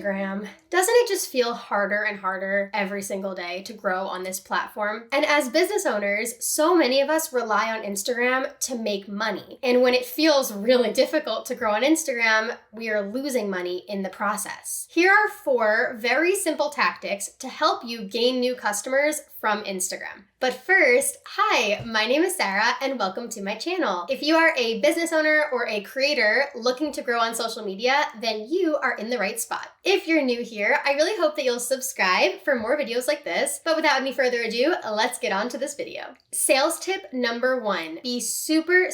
Instagram. Doesn't it just feel harder and harder every single day to grow on this platform? And as business owners, so many of us rely on Instagram to make money. And when it feels really difficult to grow on Instagram, we are losing money in the process. Here are 4 very simple tactics to help you gain new customers from Instagram. But first, hi, my name is Sarah and welcome to my channel. If you are a business owner or a creator looking to grow on social media, then you are in the right spot. If you're new here, I really hope that you'll subscribe for more videos like this. But without any further ado, let's get on to this video. Sales tip number 1, be super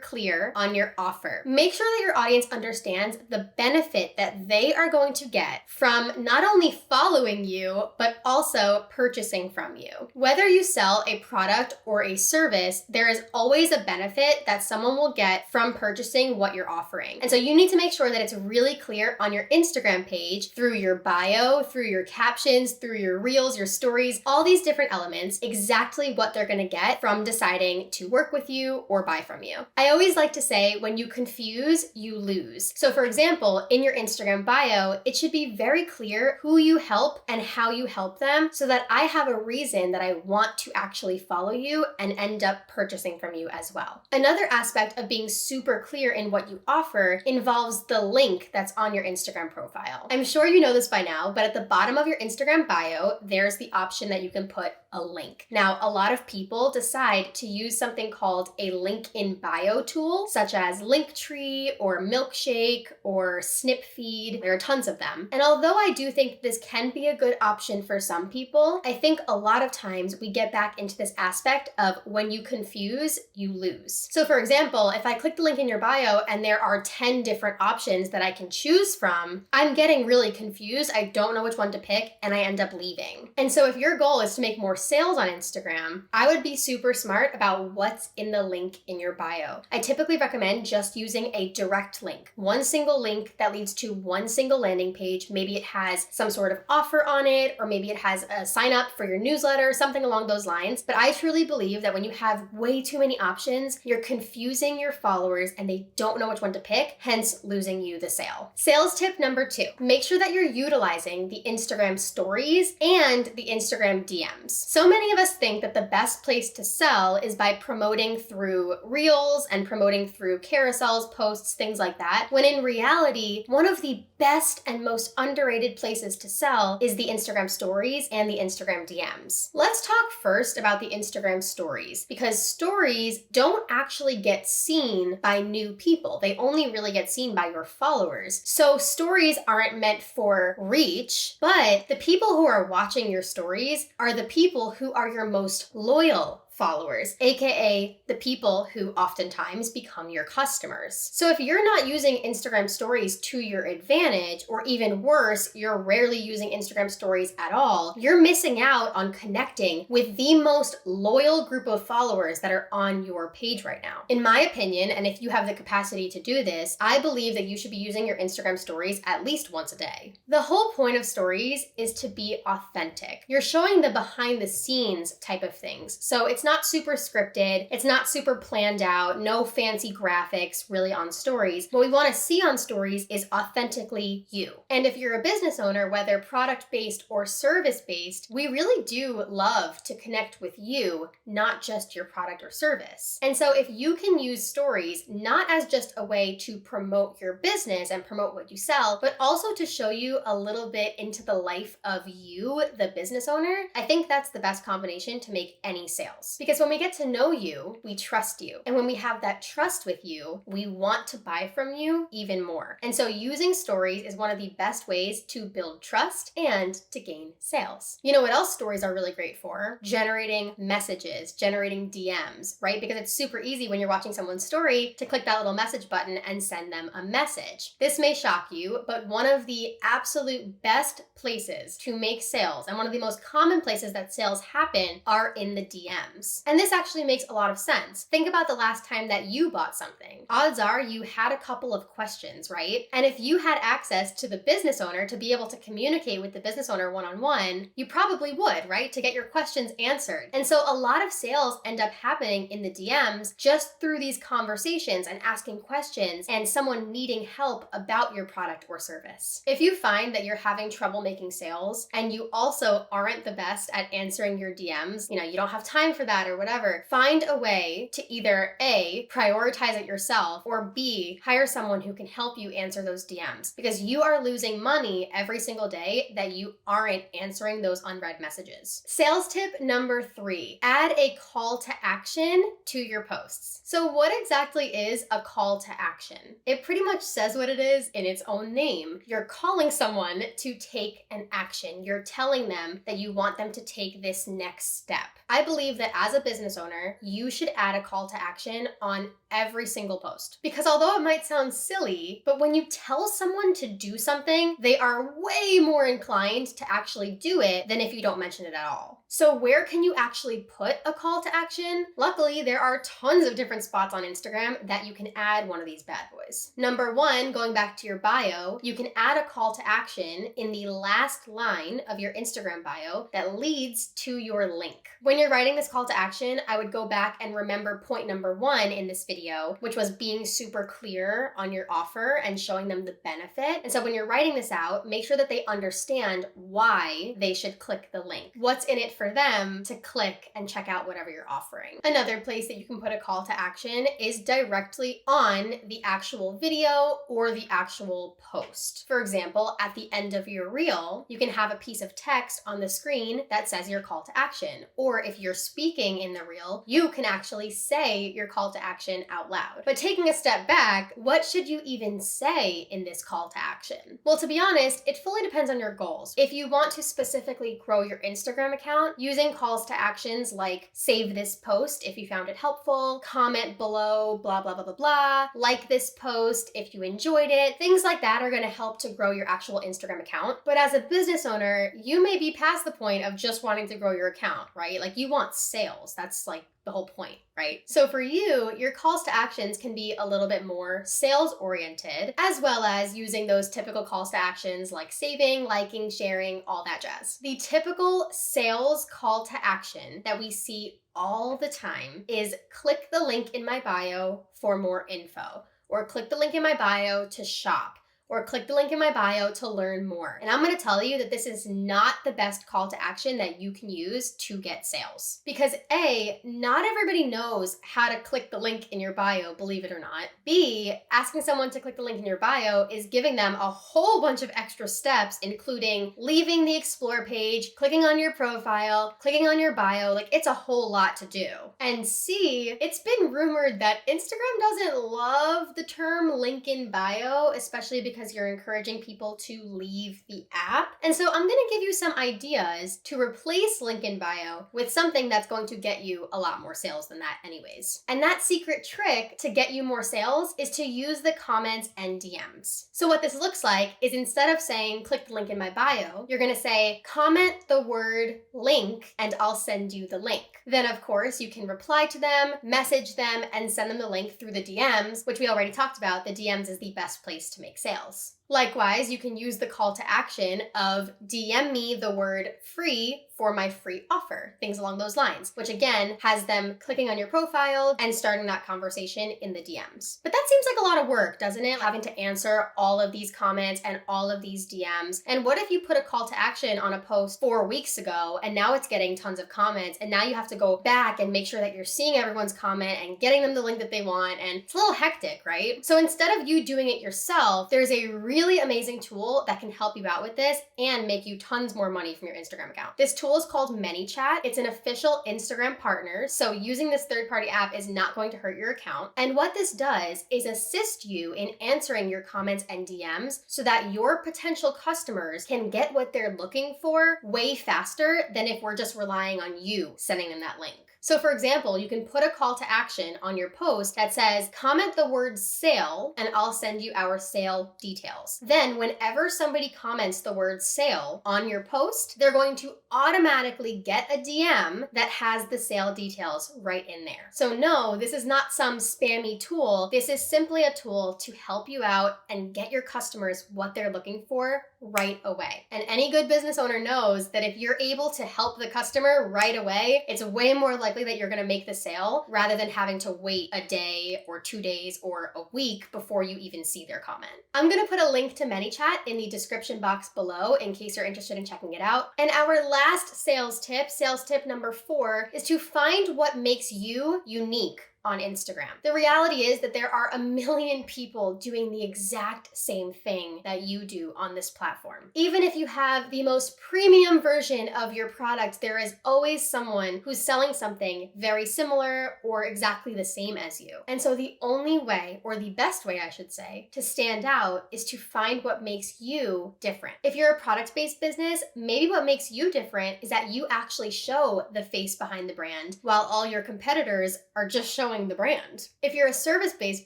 clear on your offer. Make sure that your audience understands the benefit that they are going to get from not only following you, but also purchasing from you. Whether you sell a product or a service, there is always a benefit that someone will get from purchasing what you're offering. And so you need to make sure that it's really clear on your Instagram page, through your bio, through your captions, through your reels, your stories, all these different elements, exactly what they're gonna get from deciding to work with you or buy from you. I always like to say, when you confuse, you lose. So for example, in your Instagram bio, it should be very clear who you help and how you help them so that I have a reason that I want to actually follow you and end up purchasing from you as well. Another aspect of being super clear in what you offer involves the link that's on your Instagram profile. I'm sure you know this by now, but at the bottom of your Instagram bio, there's the option that you can put a link. Now, a lot of people decide to use something called a link in bio tool, such as Linktree or Milkshake or Snipfeed. There are tons of them. And although I do think this can be a good option for some people, I think a lot of times we get back into this aspect of when you confuse, you lose. So for example, if I click the link in your bio and there are 10 different options that I can choose from, I'm getting really confused. I don't know which one to pick and I end up leaving. And so if your goal is to make more sales on Instagram, I would be super smart about what's in the link in your bio. I typically recommend just using a direct link, one single link that leads to one single landing page. Maybe it has some sort of offer on it, or maybe it has a sign up for your newsletter, something along those lines. But I truly believe that when you have way too many options, you're confusing your followers and they don't know which one to pick, hence losing you the sale. Sales tip number 2, make sure that you're utilizing the Instagram stories and the Instagram DMs. So many of us think that the best place to sell is by promoting through reels and promoting through carousels, posts, things like that, when in reality, one of the best and most underrated places to sell is the Instagram stories and the Instagram DMs. Let's talk first about the Instagram stories, because stories don't actually get seen by new people. They only really get seen by your followers. So stories aren't meant for reach, but the people who are watching your stories are the people who are your most loyal followers, aka the people who oftentimes become your customers. So if you're not using Instagram stories to your advantage, or even worse, you're rarely using Instagram stories at all, you're missing out on connecting with the most loyal group of followers that are on your page right now. In my opinion, and if you have the capacity to do this, I believe that you should be using your Instagram stories at least once a day. The whole point of stories is to be authentic. You're showing the behind the scenes type of things. So it's not super scripted, it's not super planned out, no fancy graphics really on stories. What we want to see on stories is authentically you. And if you're a business owner, whether product-based or service-based, we really do love to connect with you, not just your product or service. And so if you can use stories not as just a way to promote your business and promote what you sell, but also to show you a little bit into the life of you, the business owner, I think that's the best combination to make any sales. Because when we get to know you, we trust you. And when we have that trust with you, we want to buy from you even more. And so using stories is one of the best ways to build trust and to gain sales. You know what else stories are really great for? Generating messages, generating DMs, right? Because it's super easy when you're watching someone's story to click that little message button and send them a message. This may shock you, but one of the absolute best places to make sales, and one of the most common places that sales happen, are in the DMs. DMs. And this actually makes a lot of sense. Think about the last time that you bought something. Odds are you had a couple of questions, right? And if you had access to the business owner to be able to communicate with the business owner one-on-one, you probably would, right? To get your questions answered. And so a lot of sales end up happening in the DMs just through these conversations and asking questions and someone needing help about your product or service. If you find that you're having trouble making sales and you also aren't the best at answering your DMs, you don't have time for that or whatever, find a way to either A, prioritize it yourself, or B, hire someone who can help you answer those DMs, because you are losing money every single day that you aren't answering those unread messages. Sales tip number 3, add a call to action to your posts. So what exactly is a call to action? It pretty much says what it is in its own name. You're calling someone to take an action. You're telling them that you want them to take this next step. I believe that as a business owner, you should add a call to action on every single post. Because although it might sound silly, but when you tell someone to do something, they are way more inclined to actually do it than if you don't mention it at all. So where can you actually put a call to action? Luckily, there are tons of different spots on Instagram that you can add one of these bad boys. Number 1, going back to your bio, you can add a call to action in the last line of your Instagram bio that leads to your link. When you're writing this call to action, I would go back and remember point number 1 in this video, which was being super clear on your offer and showing them the benefit. And so when you're writing this out, make sure that they understand why they should click the link. What's in it for them to click and check out whatever you're offering. Another place that you can put a call to action is directly on the actual video or the actual post. For example, at the end of your reel, you can have a piece of text on the screen that says your call to action. Or if you're speaking in the reel, you can actually say your call to action out loud. But taking a step back, what should you even say in this call to action? Well, to be honest, it fully depends on your goals. If you want to specifically grow your Instagram account, using calls to actions like save this post if you found it helpful, comment below, blah, blah, blah, blah, blah, like this post if you enjoyed it, things like that are going to help to grow your actual Instagram account. But as a business owner, you may be past the point of just wanting to grow your account, right? Like you want sales. That's like the whole point, right? So for you, your calls to actions can be a little bit more sales oriented, as well as using those typical calls to actions like saving, liking, sharing, all that jazz. The typical sales call to action that we see all the time is click the link in my bio for more info, or click the link in my bio to shop, or click the link in my bio to learn more. And I'm gonna tell you that this is not the best call to action that you can use to get sales. Because A, not everybody knows how to click the link in your bio, believe it or not. B, asking someone to click the link in your bio is giving them a whole bunch of extra steps, including leaving the explore page, clicking on your profile, clicking on your bio, like it's a whole lot to do. And C, it's been rumored that Instagram doesn't love the term link in bio, especially because you're encouraging people to leave the app. And so I'm gonna give you some ideas to replace link in bio with something that's going to get you a lot more sales than that anyways. And that secret trick to get you more sales is to use the comments and DMs. So what this looks like is instead of saying click the link in my bio, you're gonna say comment the word link and I'll send you the link. Then of course you can reply to them, message them, and send them the link through the DMs, which we already talked about. The DMs is the best place to make sales. Likewise, you can use the call to action of DM me the word free for my free offer, things along those lines, which again has them clicking on your profile and starting that conversation in the DMs. But that seems like a lot of work, doesn't it? Having to answer all of these comments and all of these DMs. And what if you put a call to action on a post 4 weeks ago and now it's getting tons of comments and now you have to go back and make sure that you're seeing everyone's comment and getting them the link that they want, and it's a little hectic, right? So instead of you doing it yourself, there's a really amazing tool that can help you out with this and make you tons more money from your Instagram account. This tool is called ManyChat. It's an official Instagram partner, so using this third-party app is not going to hurt your account. And what this does is assist you in answering your comments and DMs so that your potential customers can get what they're looking for way faster than if we're just relying on you sending them that link. So for example, you can put a call to action on your post that says, comment the word sale and I'll send you our sale details. Then whenever somebody comments the word sale on your post, they're going to automatically get a DM that has the sale details right in there. So no, this is not some spammy tool. This is simply a tool to help you out and get your customers what they're looking for right away. And any good business owner knows that if you're able to help the customer right away, it's way more likely that you're going to make the sale rather than having to wait a day or 2 days or a week before you even see their comment. I'm going to put a link to ManyChat in the description box below in case you're interested in checking it out. And our last sales tip number 4, is to find what makes you unique on Instagram. The reality is that there are a million people doing the exact same thing that you do on this platform. Even if you have the most premium version of your product, there is always someone who's selling something very similar or exactly the same as you. And so the only way, or the best way I should say, to stand out is to find what makes you different. If you're a product-based business, maybe what makes you different is that you actually show the face behind the brand while all your competitors are just showing the brand. If you're a service-based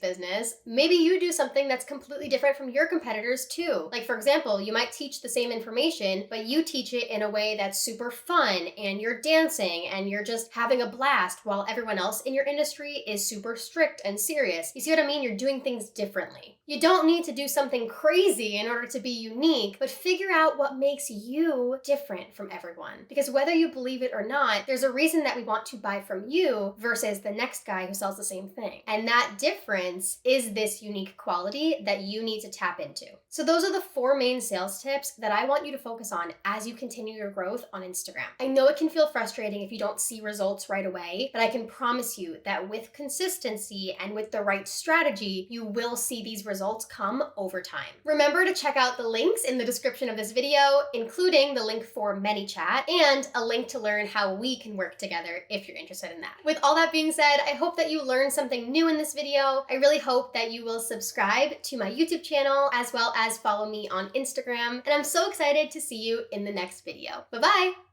business, maybe you do something that's completely different from your competitors too. Like for example, you might teach the same information, but you teach it in a way that's super fun and you're dancing and you're just having a blast while everyone else in your industry is super strict and serious. You see what I mean? You're doing things differently. You don't need to do something crazy in order to be unique, but figure out what makes you different from everyone. Because whether you believe it or not, there's a reason that we want to buy from you versus the next guy who sells the same thing. And that difference is this unique quality that you need to tap into. So those are the 4 main sales tips that I want you to focus on as you continue your growth on Instagram. I know it can feel frustrating if you don't see results right away, but I can promise you that with consistency and with the right strategy, you will see these results come over time. Remember to check out the links in the description of this video, including the link for ManyChat and a link to learn how we can work together if you're interested in that. With all that being said, I hope that you learned something new in this video. I really hope that you will subscribe to my YouTube channel as well as follow me on Instagram. And I'm so excited to see you in the next video. Bye-bye!